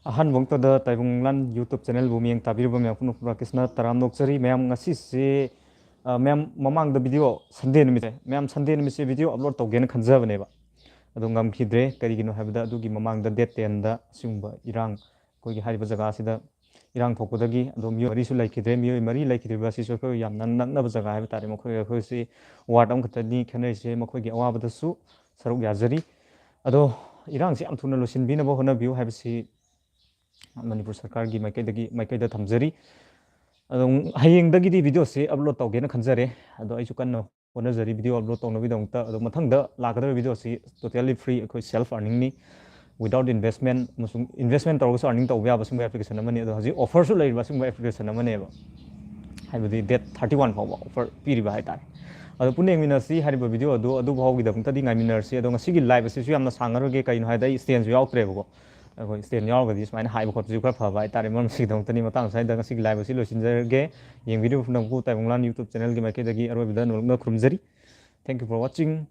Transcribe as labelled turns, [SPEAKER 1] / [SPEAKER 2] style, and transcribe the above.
[SPEAKER 1] Ahan wangtada Taibang YouTube channel bu miyang tabirba miyang punu Rakeshna taram nokchari miyam ngasi se miyam mamang da video Sunday nimite miyam Sunday nimite video upload tawgena khanjabane ba adu Ngamkhidre karigino habda adugi mamang da date 10 da singba irang koigi hariba jaga sida irang thokudagi adu miyo mari su laikidre miyo mari laikidre ba siso ko yam nakna ba jaga haiba tare mokoi ko si ward am khatani khanai se mokoi gi awaba da su saruk yazari ado irang si am thuna losin bina bo hona view haiba si Manipur Sarkar gi maikaida thamjari adong hayeng dagi di video se upload tawgena khanjare ado aisu kanno honajari video upload tawna bidong ta ado mathangda lakadaba video si totally free akoi self earning ni without investment musung investment tawso earning tawba ya basung application amani ado haji offer su lei basung application amani ba haibadi date 31 fawa offer piriba hai tare ado puneng minasi hariba video ado bhawgi da pungta di ngai minarsi ado ngasi gi live se su yamna sangaroge kaino haida stand ju yaw trebo ꯑꯩꯈꯣꯏ stand ꯌꯥꯎꯔꯒꯗꯤ ꯁꯨꯃꯥꯏꯅ ꯍꯥꯏꯕ ꯈꯣꯠꯄꯁꯨ ꯈꯔ ꯐꯕ ꯍꯥꯏꯇꯥꯔꯦ ꯃꯔꯝꯁꯤꯒꯤꯗꯃꯛꯇꯅꯤ ꯃꯇꯥꯡ ꯁ꯭ꯋꯥꯏꯗ ꯉꯁꯤꯒꯤ ꯂꯥꯏꯚ ꯑꯁꯤ ꯂꯣꯏꯁꯤꯟꯖꯔꯒꯦ ꯌꯦꯡꯕꯤꯔꯤꯕ ꯄꯨꯝꯅꯃꯛꯄꯨ ꯇꯥꯏꯕꯪꯂꯥꯟ ꯌꯨꯇꯨꯕ ꯆꯦꯅꯦꯜꯒꯤ ꯃꯥꯏꯀꯩꯗꯒꯤ ꯑꯔꯣꯏꯕꯗ ꯅꯣꯛꯅ ꯈꯨꯔꯨꯝꯖꯔꯤ ꯊꯦꯡꯛ ꯌꯨ ꯐꯣꯔ ꯋꯥꯆꯤꯡ